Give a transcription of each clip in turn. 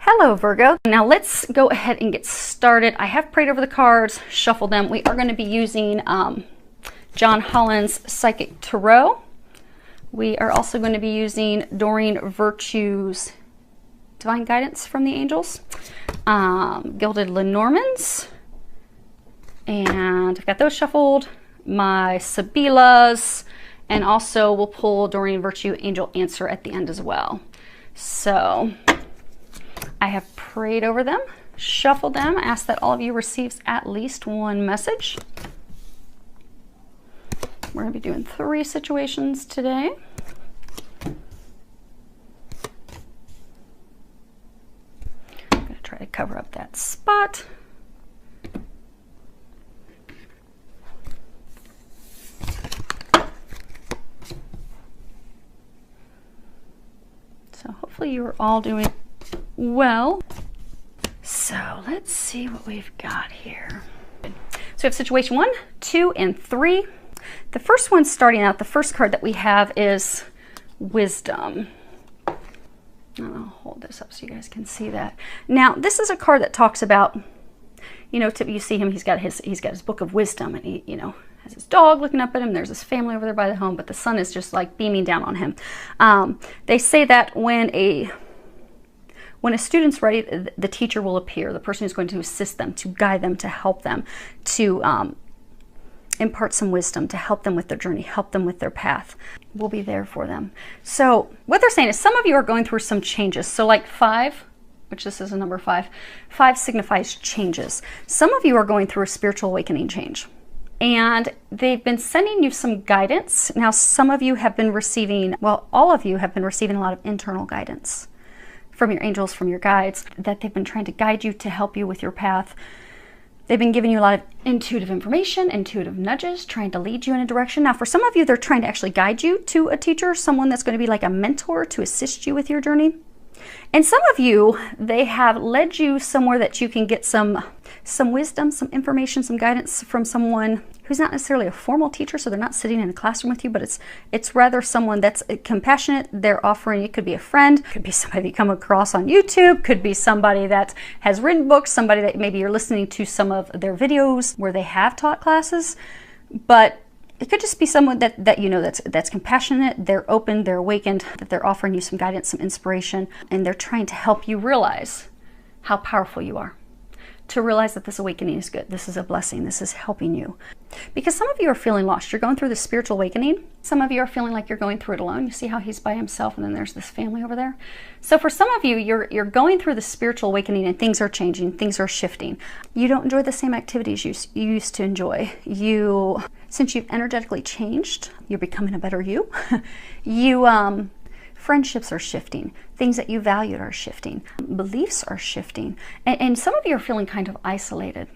Hello Virgo. Now let's go ahead and get started. I have prayed over the cards, shuffled them. We are going to be using John Holland's Psychic Tarot. We are also going to be using Doreen Virtue's Divine Guidance from the Angels, Gilded Lenormands, and I've got those shuffled, my Sabilas, and also we'll pull Doreen Virtue Angel Answer at the end as well. So I have prayed over them, shuffled them, asked that all of you receives at least one message. We're going to be doing 3 situations today. I'm going to try to cover up that spot. So hopefully you're all doing well. So let's see what we've got here. So we have situation 1, 2, and 3. The first one starting out, the first card that we have is Wisdom. I'll hold this up so you guys can see that. Now, this is a card that talks about, you know, you see him, he's got his book of wisdom, and he, you know, has his dog looking up at him. There's his family over there by the home, but the sun is just like beaming down on him. They say that when a student's ready, the teacher will appear, the person who's going to assist them, to guide them, to help them, to impart some wisdom, to help them with their journey, help them with their path. We'll be there for them. So what they're saying is some of you are going through some changes. So like 5, which this is a number 5, 5 signifies changes. Some of you are going through a spiritual awakening change, and they've been sending you some guidance. Now, some of you have been receiving, well, all of you have been receiving a lot of internal guidance from your angels, from your guides, that they've been trying to guide you, to help you with your path. They've been giving you a lot of intuitive information, intuitive nudges, trying to lead you in a direction. Now, for some of you, they're trying to actually guide you to a teacher, someone that's going to be like a mentor to assist you with your journey. And some of you, they have led you somewhere that you can get some wisdom, some information, some guidance from someone who's not necessarily a formal teacher, so they're not sitting in a classroom with you, but it's rather someone that's compassionate. They're offering, it could be a friend, could be somebody you come across on YouTube, could be somebody that has written books, somebody that maybe you're listening to some of their videos where they have taught classes, but it could just be someone that you know that's compassionate, they're open, they're awakened, that they're offering you some guidance, some inspiration, and they're trying to help you realize how powerful you are. To realize that this awakening is good. This is a blessing. This is helping you. Because some of you are feeling lost. You're going through the spiritual awakening. Some of you are feeling like you're going through it alone. You see how he's by himself, and then there's this family over there. So for some of you, you're going through the spiritual awakening, and things are changing. Things are shifting. You don't enjoy the same activities you used to enjoy. Since you've energetically changed, you're becoming a better you. Friendships are shifting. Things that you valued are shifting. Beliefs are shifting. And some of you are feeling kind of isolated.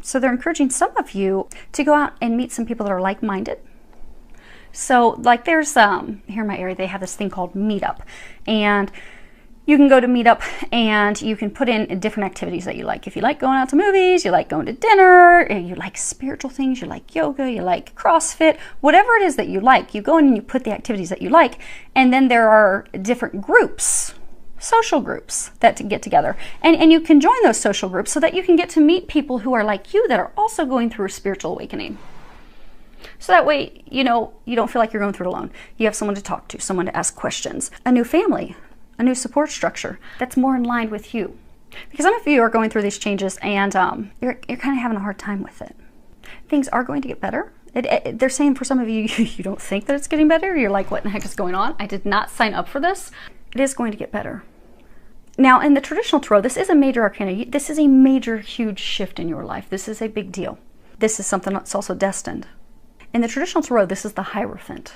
So they're encouraging some of you to go out and meet some people that are like-minded. So like there's, here in my area, they have this thing called Meetup. And you can go to Meetup and you can put in different activities that you like. If you like going out to movies, you like going to dinner, you like spiritual things, you like yoga, you like CrossFit, whatever it is that you like, you go in and you put the activities that you like. And then there are different groups, social groups that get together. And you can join those social groups so that you can get to meet people who are like you that are also going through a spiritual awakening. So that way, you know, you don't feel like you're going through it alone. You have someone to talk to, someone to ask questions, a new family, a new support structure that's more in line with you. Because some of you are going through these changes and you're kind of having a hard time with it. Things are going to get better. They're saying for some of you, you don't think that it's getting better. You're like, what in the heck is going on? I did not sign up for this. It is going to get better. Now, in the traditional tarot, this is a major arcana. This is a major, huge shift in your life. This is a big deal. This is something that's also destined. In the traditional tarot, this is the Hierophant.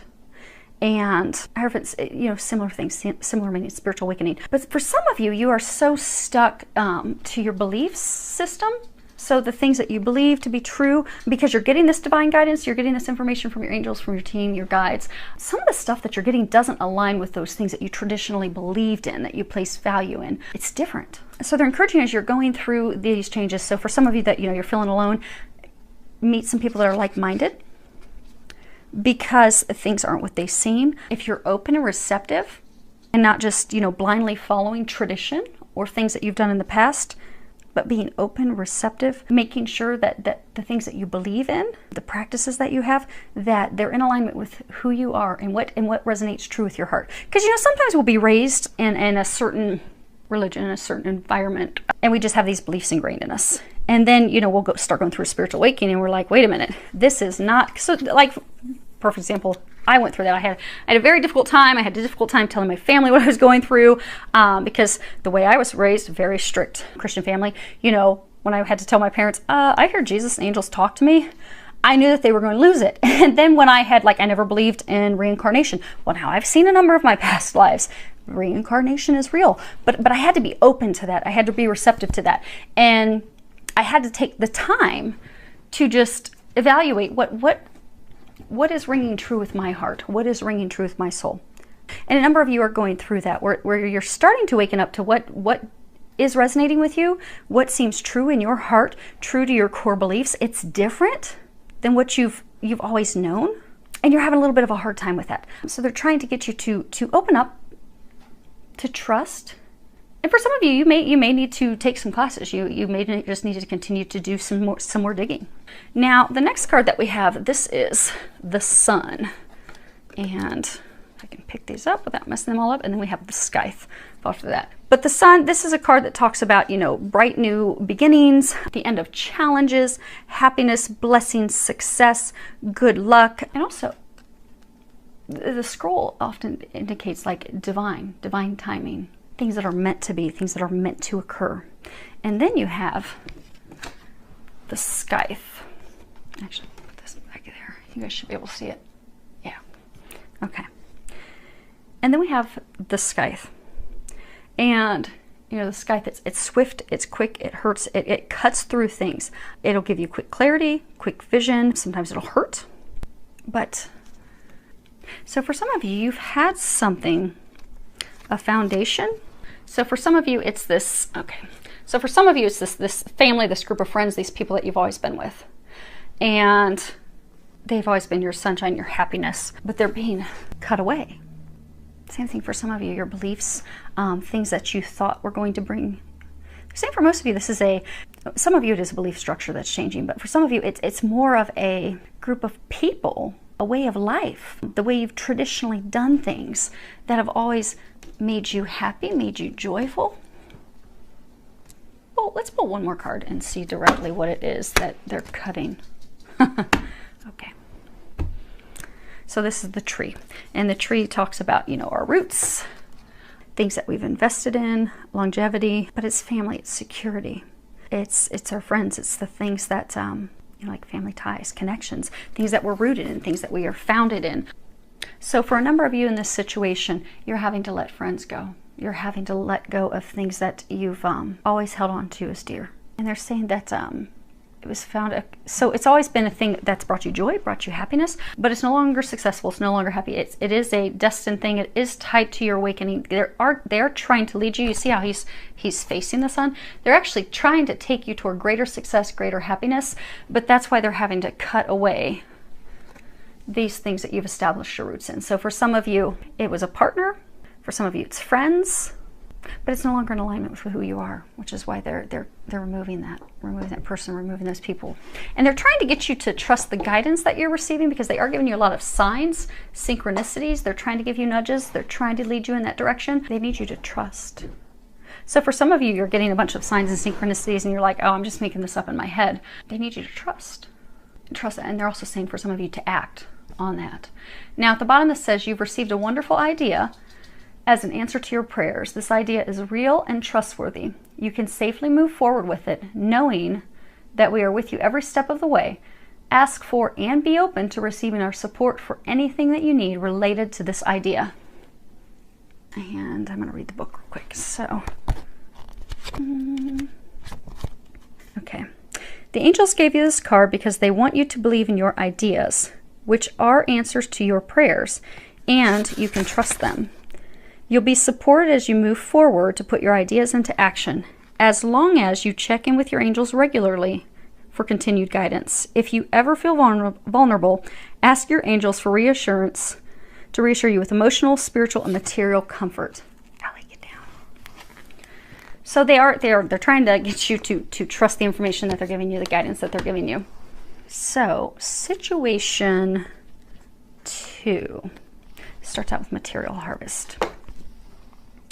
And Hierophant's, you know, similar things, similar meaning, spiritual awakening. But for some of you, you are so stuck to your belief system. So the things that you believe to be true, because you're getting this divine guidance, you're getting this information from your angels, from your team, your guides. Some of the stuff that you're getting doesn't align with those things that you traditionally believed in, that you place value in. It's different. So they're encouraging as you're going through these changes. So for some of you that, you know, you're feeling alone, meet some people that are like-minded, because things aren't what they seem. If you're open and receptive and not just, you know, blindly following tradition or things that you've done in the past, but being open, receptive, making sure that the things that you believe in, the practices that you have, that they're in alignment with who you are and what resonates true with your heart. Because, you know, sometimes we'll be raised in a certain religion, in a certain environment, and we just have these beliefs ingrained in us. And then, you know, we'll start going through a spiritual awakening, and we're like, wait a minute, this is not, so like, perfect example, I went through that. I had a very difficult time. I had a difficult time telling my family what I was going through because the way I was raised, very strict Christian family, you know, when I had to tell my parents, I heard Jesus and angels talk to me, I knew that they were going to lose it. And then when I had, like, I never believed in reincarnation. Well, now I've seen a number of my past lives. Reincarnation is real. But I had to be open to that. I had to be receptive to that. And I had to take the time to just evaluate what is ringing true with my heart? What is ringing true with my soul? And a number of you are going through that, where you're starting to waken up to what is resonating with you, what seems true in your heart, true to your core beliefs. It's different than what you've always known, and you're having a little bit of a hard time with that. So they're trying to get you to open up, to trust. And for some of you, you may need to take some classes. You may just need to continue to do some more digging. Now, the next card that we have, this is the Sun. And I can pick these up without messing them all up. And then we have the Scythe after that. But the Sun, this is a card that talks about, you know, bright new beginnings, the end of challenges, happiness, blessings, success, good luck. And also, the scroll often indicates like divine timing. Things that are meant to be, things that are meant to occur. And then you have the Scythe. Actually, put this back there. You guys should be able to see it. Yeah. Okay. And then we have the Scythe. And, you know, the Scythe, it's swift, it's quick, it hurts, it cuts through things. It'll give you quick clarity, quick vision. Sometimes it'll hurt. But, so for some of you, you've had something, a foundation. So for some of you, it's this, okay. So for some of you, it's this family, this group of friends, these people that you've always been with. And they've always been your sunshine, your happiness, but they're being cut away. Same thing for some of you, your beliefs, things that you thought were going to bring. Same for most of you, this is some of you it is a belief structure that's changing, but for some of you, it's more of a group of people, a way of life, the way you've traditionally done things that have always made you happy, made you joyful. Well, let's pull one more card and see directly what it is that they're cutting. Okay. So this is the tree. And the tree talks about, you know, our roots, things that we've invested in, longevity, but it's family, it's security. It's our friends, it's the things that, you know, like family ties, connections, things that we're rooted in, things that we are founded in. So for a number of you in this situation, you're having to let friends go. You're having to let go of things that you've always held on to as dear. And they're saying that it was found, so it's always been a thing that's brought you joy, brought you happiness, but it's no longer successful, it's no longer happy. It is a destined thing, it is tied to your awakening. They're trying to lead you. You see how he's facing the sun? They're actually trying to take you toward greater success, greater happiness, but that's why they're having to cut away these things that you've established your roots in. So for some of you, it was a partner. For some of you, it's friends, but it's no longer in alignment with who you are, which is why they're removing that person, removing those people. And they're trying to get you to trust the guidance that you're receiving, because they are giving you a lot of signs, synchronicities. They're trying to give you nudges. They're trying to lead you in that direction. They need you to trust. So for some of you, you're getting a bunch of signs and synchronicities and you're like, oh, I'm just making this up in my head. They need you to trust. Trust that. And they're also saying for some of you to act on that. Now at the bottom this says you've received a wonderful idea as an answer to your prayers. This idea is real and trustworthy. You can safely move forward with it, knowing that we are with you every step of the way. Ask for and be open to receiving our support for anything that you need related to this idea. And I'm going to read the book real quick. So, okay. The angels gave you this card because they want you to believe in your ideas, which are answers to your prayers, and you can trust them. You'll be supported as you move forward to put your ideas into action, as long as you check in with your angels regularly for continued guidance. If you ever feel vulnerable, ask your angels for reassurance to reassure you with emotional, spiritual, and material comfort. Allie, get down. So they're trying to get you to trust the information that they're giving you, the guidance that they're giving you. So situation 2 starts out with material harvest.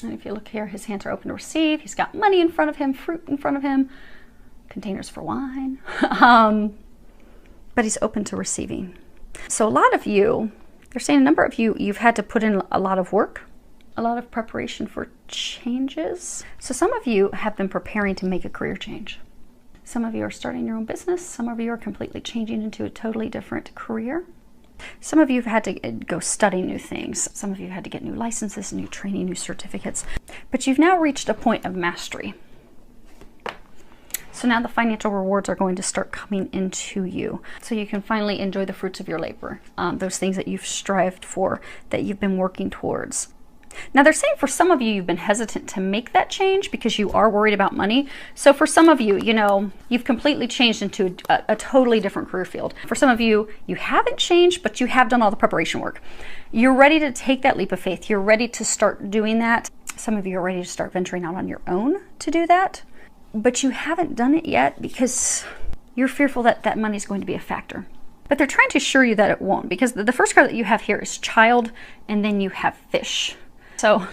And if you look here, his hands are open to receive. He's got money in front of him, fruit in front of him, containers for wine. But he's open to receiving. So a lot of you, they're saying a number of you, you've had to put in a lot of work, a lot of preparation for changes. So some of you have been preparing to make a career change. Some of you are starting your own business. Some of you are completely changing into a totally different career. Some of you have had to go study new things. Some of you had to get new licenses, new training, new certificates. But you've now reached a point of mastery. So now the financial rewards are going to start coming into you. So you can finally enjoy the fruits of your labor, those things that you've strived for, that you've been working towards. Now they're saying for some of you, you've been hesitant to make that change because you are worried about money. So for some of you, you know, you've completely changed into a totally different career field. For some of you, you haven't changed, but you have done all the preparation work. You're ready to take that leap of faith. You're ready to start doing that. Some of you are ready to start venturing out on your own to do that, but you haven't done it yet because you're fearful that that money is going to be a factor. But they're trying to assure you that it won't, because the first card that you have here is child, and then you have fish. So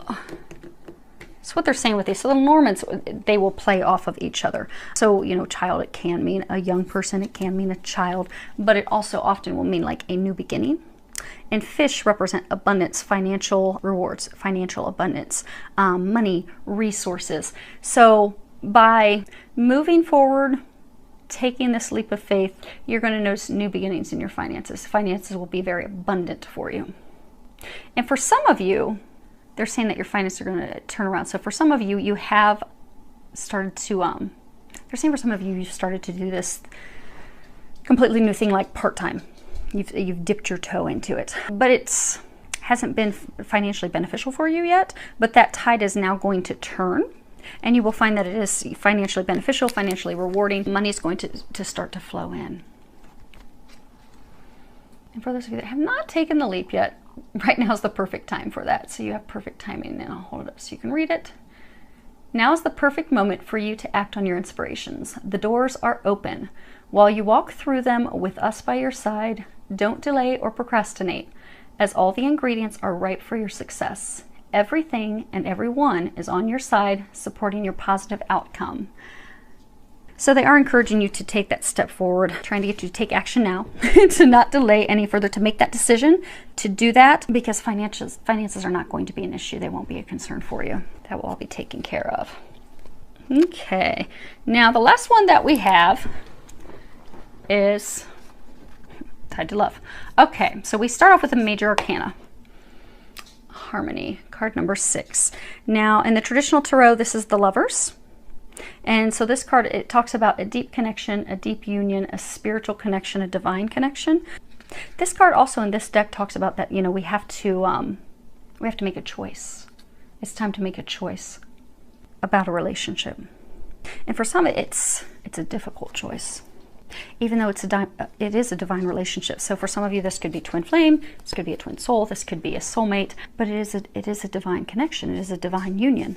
that's what they're saying with these. So the Normans, they will play off of each other. So, you know, child, it can mean a young person, it can mean a child, but it also often will mean like a new beginning. And fish represent abundance, financial rewards, financial abundance, money, resources. So by moving forward, taking this leap of faith, you're going to notice new beginnings in your finances. Finances will be very abundant for you. And for some of you, they're saying that your finances are going to turn around. So for some of you, you have started to, they're saying for some of you, you've started to do this completely new thing like part-time. You've dipped your toe into it. But it hasn't been financially beneficial for you yet, but that tide is now going to turn. And you will find that it is financially beneficial, financially rewarding. Money is going to start to flow in. And for those of you that have not taken the leap yet, right now is the perfect time for that. So you have perfect timing, and I'll hold it up so you can read it. Now is the perfect moment for you to act on your inspirations. The doors are open. While you walk through them with us by your side, don't delay or procrastinate, as all the ingredients are ripe for your success. Everything and everyone is on your side, supporting your positive outcome. So they are encouraging you to take that step forward, trying to get you to take action now, to not delay any further, to make that decision, to do that, because finances are not going to be an issue. They won't be a concern for you. That will all be taken care of. Okay, now the last one that we have is tied to love. Okay, so we start off with a major arcana. Harmony, card number 6. Now, in the traditional tarot, this is the Lovers. And so this card, it talks about a deep connection, a deep union, a spiritual connection, a divine connection. This card also in this deck talks about that, you know, we have to make a choice. It's time to make a choice about a relationship. And for some, it's a difficult choice, even though it is a divine relationship. So for some of you, this could be twin flame, this could be a twin soul, this could be a soulmate, but it is a divine connection. It is a divine union.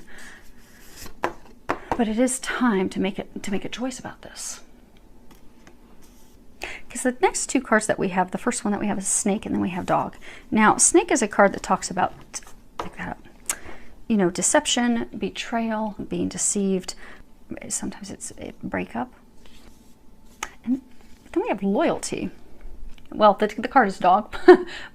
But it is time to make a choice about this. Because the next two cards that we have, the first one that we have is snake, and then we have dog. Now, snake is a card that talks about, pick that up, you know, deception, betrayal, being deceived. Sometimes it's a breakup. And then we have loyalty. Well, the card is dog,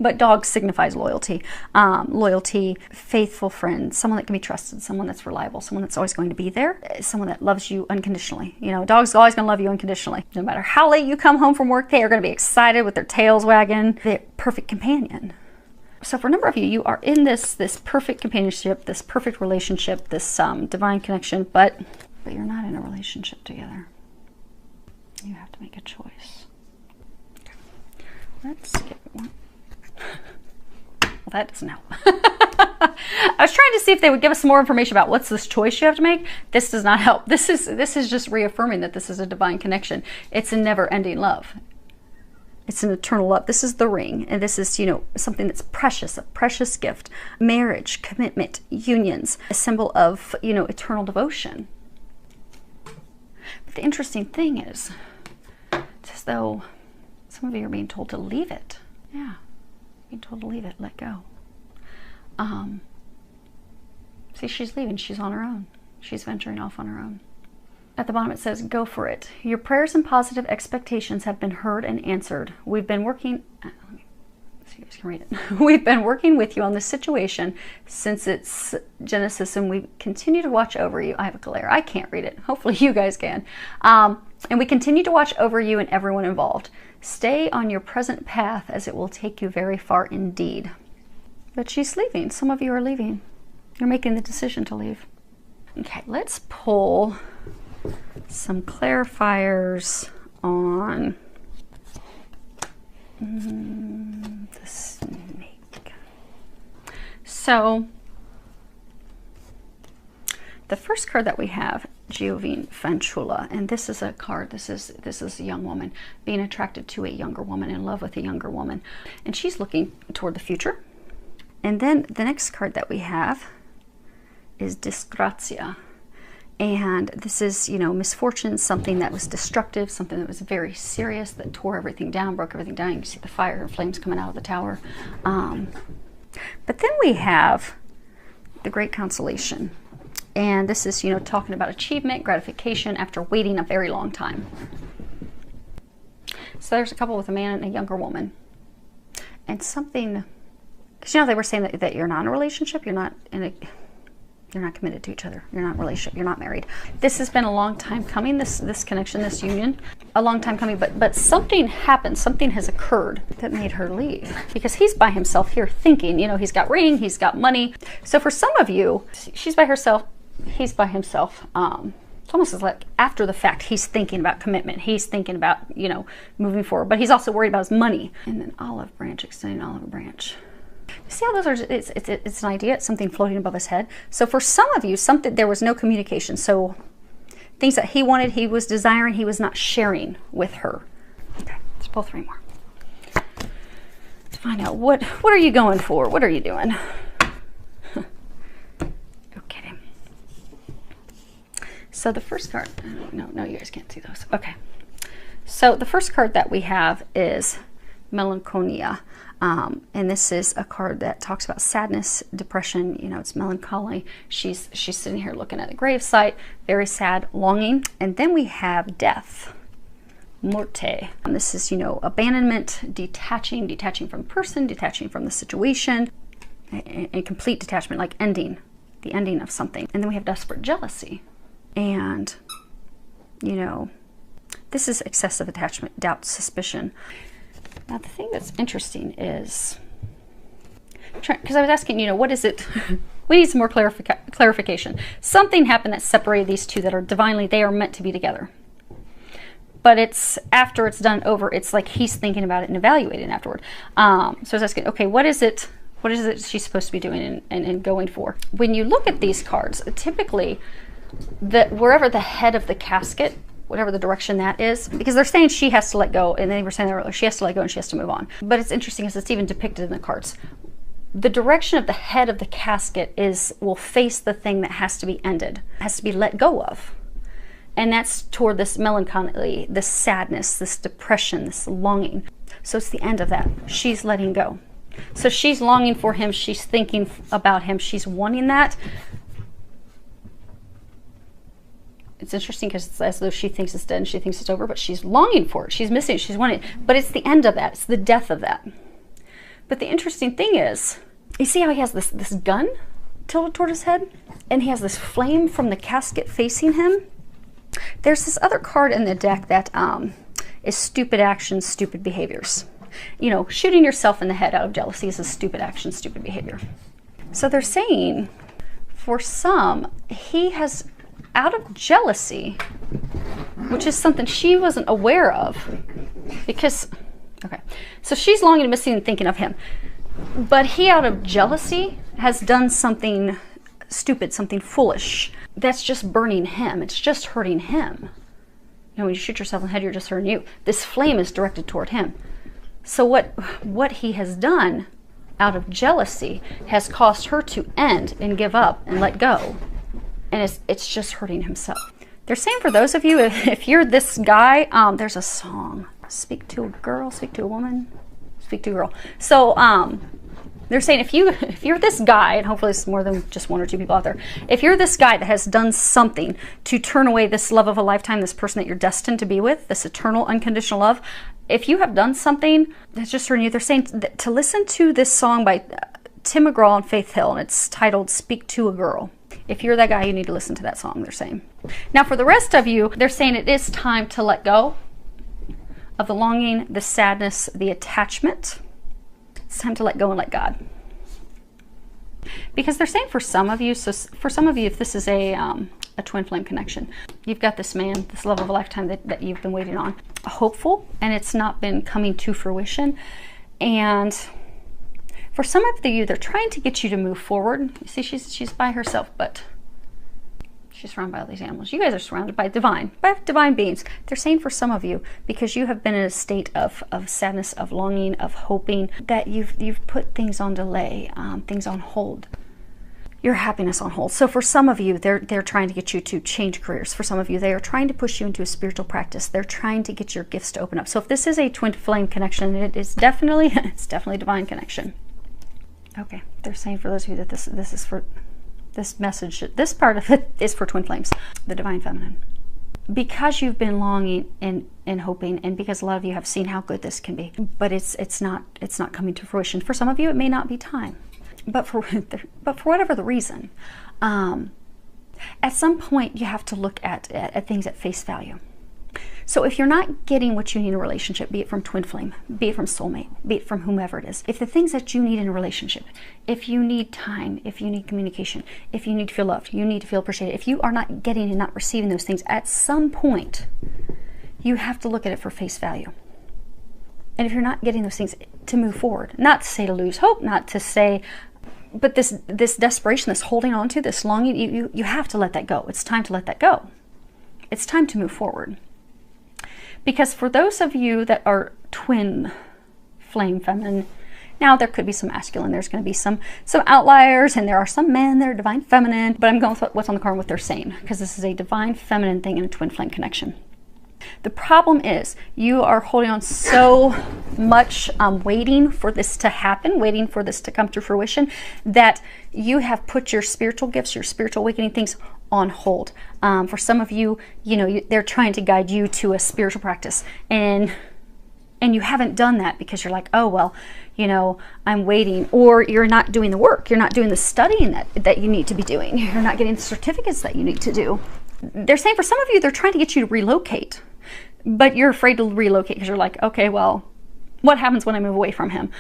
but dog signifies loyalty. Loyalty, faithful friend, someone that can be trusted, someone that's reliable, someone that's always going to be there, someone that loves you unconditionally. You know, dog's always going to love you unconditionally. No matter how late you come home from work, they are going to be excited with their tails wagging. They're a perfect companion. So for a number of you, you are in this perfect companionship, this perfect relationship, this divine connection, but you're not in a relationship together. You have to make a choice. Let's get one. Well, that doesn't help. I was trying to see if they would give us some more information about what's this choice you have to make. This does not help. This is just reaffirming that this is a divine connection. It's a never-ending love. It's an eternal love. This is the ring, and this is, you know, something that's precious, a precious gift. Marriage, commitment, unions, a symbol of, you know, eternal devotion. But the interesting thing is, it's as though some of you are being told to leave it. Yeah, being told to leave it, let go. See, she's leaving. She's on her own. She's venturing off on her own. At the bottom it says, go for it. Your prayers and positive expectations have been heard and answered. We've been working, let me see if you guys can read it. We've been working with you on this situation since its genesis, and we continue to watch over you. I have a glare. I can't read it. Hopefully you guys can. And we continue to watch over you and everyone involved. Stay on your present path, as it will take you very far indeed. But she's leaving. Some of you are leaving. You're making the decision to leave. Okay, let's pull some clarifiers on the snake. So the first card that we have, Giovine Fanciulla, and this is a card, this is a young woman being attracted to a younger woman, in love with a younger woman, and she's looking toward the future. And then the next card that we have is Disgrazia. And this is, you know, misfortune, something that was destructive, something that was very serious, that tore everything down, broke everything down. You can see the fire and flames coming out of the tower. But then we have the Great Consolation. And this is, you know, talking about achievement, gratification after waiting a very long time. So there's a couple with a man and a younger woman. And something, because, you know, they were saying that you're not in a relationship, you're not committed to each other, you're not in a relationship, you're not married. This has been a long time coming, this connection, this union, a long time coming, but something happened, something has occurred that made her leave, because he's by himself here thinking, you know, he's got ring, he's got money. So for some of you, she's by herself, he's by himself. It's almost as like after the fact, he's thinking about commitment, he's thinking about, you know, moving forward, but he's also worried about his money. And then olive branch, extending olive branch. See how those are, it's an idea, it's something floating above his head. So for some of you, there was no communication. So things that he wanted, he was desiring, he was not sharing with her. Okay, let's pull 3 more. To find out what are you going for? What are you doing? Okay. So the first card, no, you guys can't see those. Okay. So the first card that we have is Melancholia. And this is a card that talks about sadness, depression, you know, it's melancholy. She's sitting here looking at a gravesite, very sad, longing. And then we have death, Morte. And this is, you know, abandonment, detaching from the person, detaching from the situation, and complete detachment, like ending, the ending of something. And then we have desperate jealousy. And, you know, this is excessive attachment, doubt, suspicion. Now, the thing that's interesting is, because I was asking, you know, what is it? We need some more clarification. Something happened that separated these two that are divinely, they are meant to be together. But it's, after it's done over, it's like he's thinking about it and evaluating afterward. So I was asking, okay, what is it she's supposed to be doing and going for? When you look at these cards, typically, wherever the head of the casket, whatever the direction that is, because they're saying she has to let go, and they were saying earlier she has to let go and she has to move on. But it's interesting because it's even depicted in the cards. The direction of the head of the casket will face the thing that has to be ended, has to be let go of. And that's toward this melancholy, this sadness, this depression, this longing. So it's the end of that. She's letting go. So she's longing for him, she's thinking about him, she's wanting that. It's interesting because it's as though she thinks it's dead and she thinks it's over, but she's longing for it. She's missing it. She's wanting it. But it's the end of that. It's the death of that. But the interesting thing is, you see how he has this gun tilted toward his head? And he has this flame from the casket facing him? There's this other card in the deck that is stupid actions, stupid behaviors. You know, shooting yourself in the head out of jealousy is a stupid action, stupid behavior. So they're saying, for some, he has, out of jealousy, which is something she wasn't aware of, because, okay, so she's longing and missing and thinking of him, but he, out of jealousy, has done something stupid, something foolish, that's just burning him, it's just hurting him. You know, when you shoot yourself in the head, you're just hurting you. This flame is directed toward him. So what he has done out of jealousy has caused her to end and give up and let go. And it's just hurting himself. They're saying for those of you, if you're this guy, there's a song, speak to a girl, speak to a woman, speak to a girl. So they're saying if you're this guy, and hopefully it's more than just one or two people out there, if you're this guy that has done something to turn away this love of a lifetime, this person that you're destined to be with, this eternal unconditional love, if you have done something that's just hurting you, they're saying to listen to this song by Tim McGraw and Faith Hill, and it's titled Speak to a Girl. If you're that guy, you need to listen to that song, they're saying. Now for the rest of you, they're saying it is time to let go of the longing, the sadness, the attachment. It's time to let go and let God. Because they're saying for some of you, so for some of you, if this is a twin flame connection, you've got this man, this love of a lifetime that you've been waiting on, hopeful, and it's not been coming to fruition. And for some of you, they're trying to get you to move forward. You see, she's by herself, but she's surrounded by all these animals. You guys are surrounded by divine beings. They're saying for some of you, because you have been in a state of sadness, of longing, of hoping, that you've put things on delay, things on hold, your happiness on hold. So for some of you, they're trying to get you to change careers. For some of you, they are trying to push you into a spiritual practice. They're trying to get your gifts to open up. So if this is a twin flame connection, it's definitely divine connection. Okay, they're saying for those of you that this is for this message, this part of it is for twin flames, the divine feminine. Because you've been longing and hoping, and because a lot of you have seen how good this can be, but it's not coming to fruition. For some of you, it may not be time, but for whatever the reason, at some point you have to look at things at face value. So if you're not getting what you need in a relationship, be it from twin flame, be it from soulmate, be it from whomever it is, if the things that you need in a relationship, if you need time, if you need communication, if you need to feel loved, you need to feel appreciated, if you are not getting and not receiving those things, at some point, you have to look at it for face value. And if you're not getting those things, to move forward, not to say to lose hope, not to say, but this desperation, this holding on to, this longing, you have to let that go. It's time to let that go. It's time to move forward. Because for those of you that are twin flame feminine, now there could be some masculine, there's going to be some outliers, and there are some men that are divine feminine, but I'm going with what's on the card and what they're saying, because this is a divine feminine thing in a twin flame connection. The problem is you are holding on so much, waiting for this to happen, waiting for this to come to fruition, that you have put your spiritual gifts, your spiritual awakening things on hold. For some of you, they're trying to guide you to a spiritual practice, and you haven't done that because you're like, oh, well, I'm waiting, or you're not doing the work. You're not doing the studying that you need to be doing. You're not getting the certificates that you need to do. They're saying for some of you, they're trying to get you to relocate, but you're afraid to relocate because you're like, okay, well, what happens when I move away from him?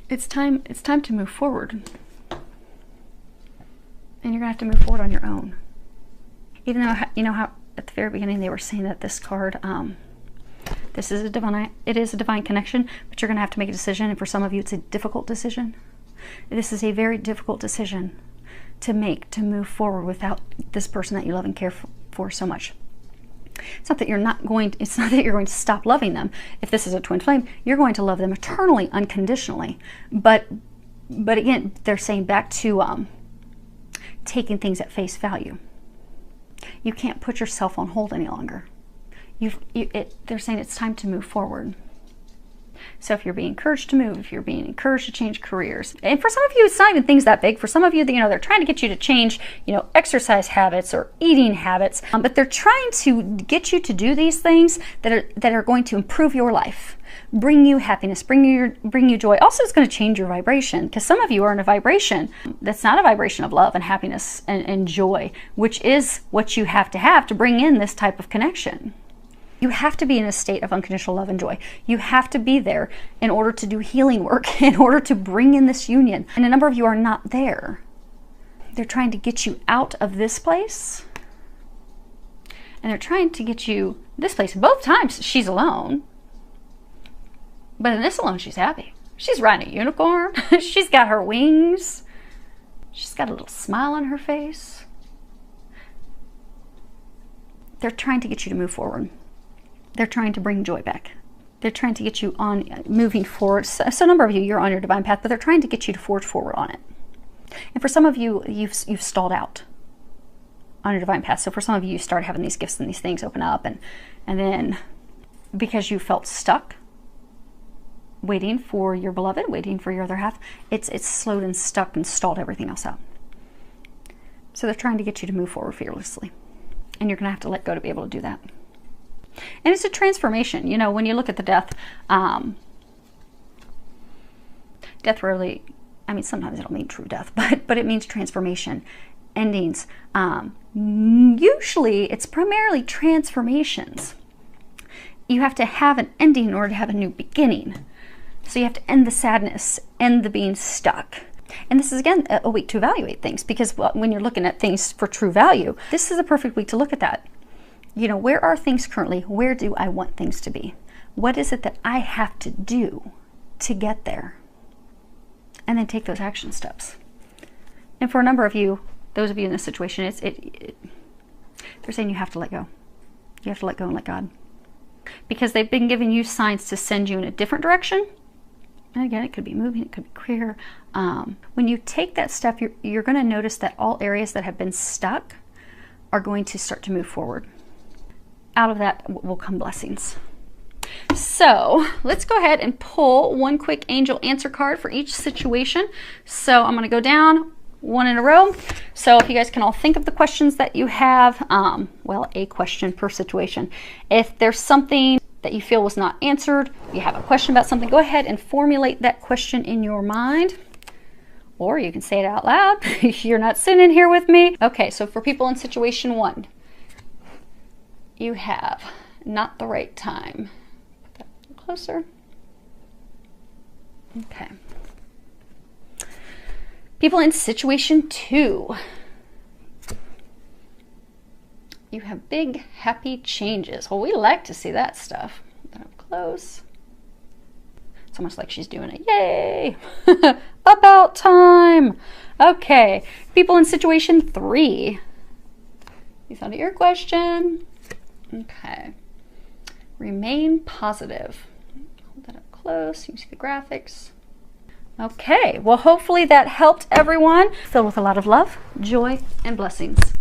It's time to move forward. And you're gonna have to move forward on your own. Even though, how at the very beginning they were saying that this card, it is a divine connection, but you're gonna have to make a decision. And for some of you, it's a difficult decision. This is a very difficult decision to make, to move forward without this person that you love and care for so much. It's not that you're going to stop loving them. If this is a twin flame, you're going to love them eternally, unconditionally. But again, they're saying back to taking things at face value. You can't put yourself on hold any longer. They're saying it's time to move forward. So if you're being encouraged to move, if you're being encouraged to change careers, and for some of you, it's not even things that big. For some of you, they're trying to get you to change, exercise habits or eating habits, but they're trying to get you to do these things that are going to improve your life, bring you happiness, bring you joy. Also, it's going to change your vibration, because some of you are in a vibration that's not a vibration of love and happiness and joy, which is what you have to bring in this type of connection. You have to be in a state of unconditional love and joy. You have to be there in order to do healing work, in order to bring in this union. And a number of you are not there. They're trying to get you out of this place. And they're trying to get you this place. Both times she's alone. But in this alone, she's happy. She's riding a unicorn. She's got her wings. She's got a little smile on her face. They're trying to get you to move forward. They're trying to bring joy back. They're trying to get you on moving forward. So a number of you, you're on your divine path, but they're trying to get you to forge forward on it. And for some of you, you've stalled out on your divine path. So for some of you, you start having these gifts and these things open up, and then because you felt stuck waiting for your beloved, waiting for your other half, it's slowed and stuck and stalled everything else out. So they're trying to get you to move forward fearlessly. And you're going to have to let go to be able to do that. And it's a transformation. You know, when you look at the death, death rarely, I mean, sometimes it'll mean true death, but it means transformation, endings. Usually it's primarily transformations. You have to have an ending in order to have a new beginning. So you have to end the sadness, end the being stuck. And this is, again, a week to evaluate things, because when you're looking at things for true value, this is a perfect week to look at that. You know, where are things currently? Where do I want things to be? What is it that I have to do to get there? And then take those action steps. And for a number of you, those of you in this situation, they're saying you have to let go. You have to let go and let God. Because they've been giving you signs to send you in a different direction. And again, it could be moving, it could be career. When you take that step, you're going to notice that all areas that have been stuck are going to start to move forward. Out of that will come blessings. So let's go ahead and pull one quick angel answer card for each situation. So I'm going to go down one in a row. So if you guys can all think of the questions that you have, well, a question per situation. If there's something that you feel was not answered, you have a question about something, go ahead and formulate that question in your mind. Or you can say it out loud. You're not sitting here with me. Okay, so for people in situation 1, you have not the right time. Put that a little closer. Okay. People in situation 2, you have big, happy changes. Well, we like to see that stuff. Put that up close. It's almost like she's doing it. Yay! About time! Okay. People in situation 3, you thought of your question. Okay. Remain positive. Hold that up close. You can see the graphics. Okay. Well, hopefully that helped everyone. Filled with a lot of love, joy, and blessings.